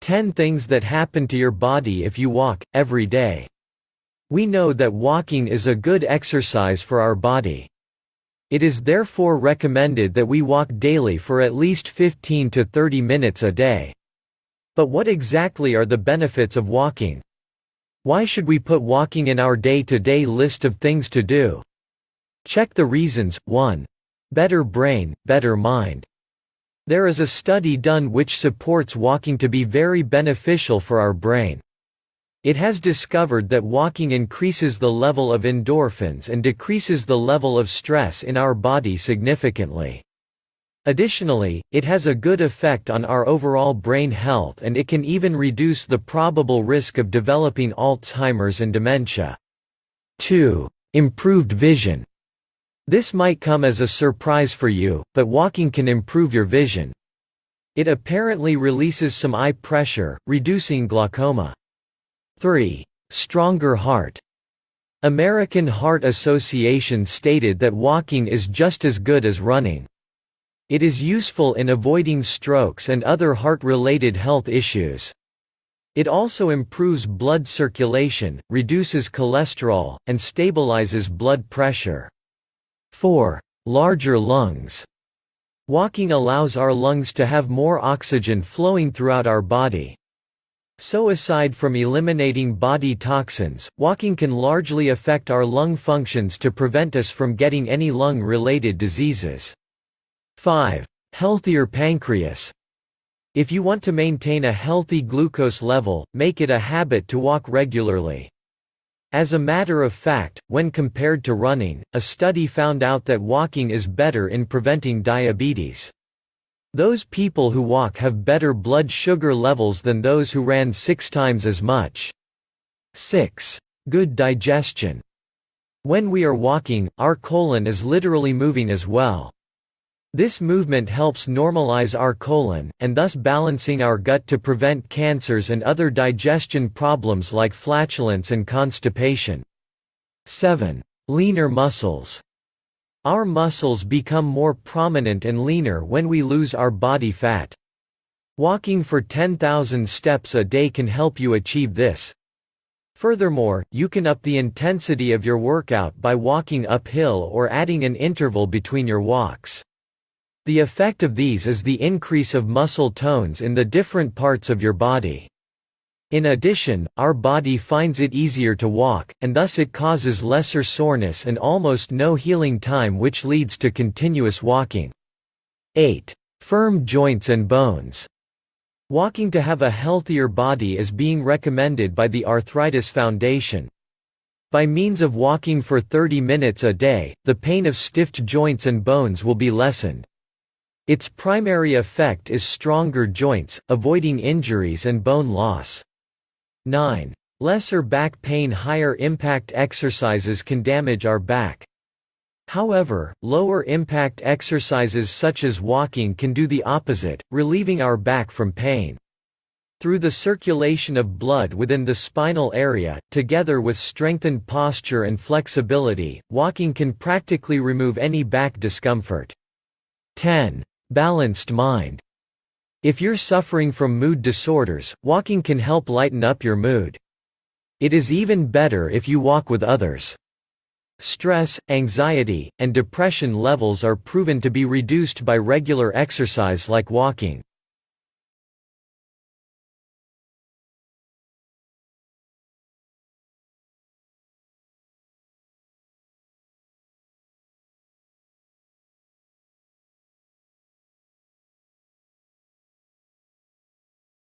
10 things that happen to your body if you walk, every day. We know that walking is a good exercise for our body. It is therefore recommended that we walk daily for at least 15 to 30 minutes a day. But what exactly are the benefits of walking? Why should we put walking in our day-to-day list of things to do? Check the reasons. 1. Better brain, better mind. There is a study done which supports walking to be very beneficial for our brain. It has discovered that walking increases the level of endorphins and decreases the level of stress in our body significantly. Additionally, it has a good effect on our overall brain health, and it can even reduce the probable risk of developing Alzheimer's and dementia. 2. Improved vision. This might come as a surprise for you, but walking can improve your vision. It apparently releases some eye pressure, reducing glaucoma. 3. Stronger heart. American Heart Association stated that walking is just as good as running. It is useful in avoiding strokes and other heart-related health issues. It also improves blood circulation, reduces cholesterol, and stabilizes blood pressure. 4. Larger lungs. Walking allows our lungs to have more oxygen flowing throughout our body. So aside from eliminating body toxins, walking can largely affect our lung functions to prevent us from getting any lung-related diseases. 5. Healthier pancreas. If you want to maintain a healthy glucose level, make it a habit to walk regularly. As a matter of fact, when compared to running, a study found out that walking is better in preventing diabetes. Those people who walk have better blood sugar levels than those who ran 6 times as much. 6. Good digestion. When we are walking, our colon is literally moving as well. This movement helps normalize our colon, and thus balancing our gut to prevent cancers and other digestion problems like flatulence and constipation. 7. Leaner muscles. Our muscles become more prominent and leaner when we lose our body fat. Walking for 10,000 steps a day can help you achieve this. Furthermore, you can up the intensity of your workout by walking uphill or adding an interval between your walks. The effect of these is the increase of muscle tones in the different parts of your body. In addition, our body finds it easier to walk, and thus it causes lesser soreness and almost no healing time, which leads to continuous walking. 8. Firm joints and bones. Walking to have a healthier body is being recommended by the Arthritis Foundation. By means of walking for 30 minutes a day, the pain of stiff joints and bones will be lessened. Its primary effect is stronger joints, avoiding injuries and bone loss. 9. Lesser back pain. Higher impact exercises can damage our back. However, lower impact exercises such as walking can do the opposite, relieving our back from pain. Through the circulation of blood within the spinal area, together with strengthened posture and flexibility, walking can practically remove any back discomfort. 10. Balanced mind. If you're suffering from mood disorders, walking can help lighten up your mood. It is even better if you walk with others. Stress, anxiety, and depression levels are proven to be reduced by regular exercise like walking.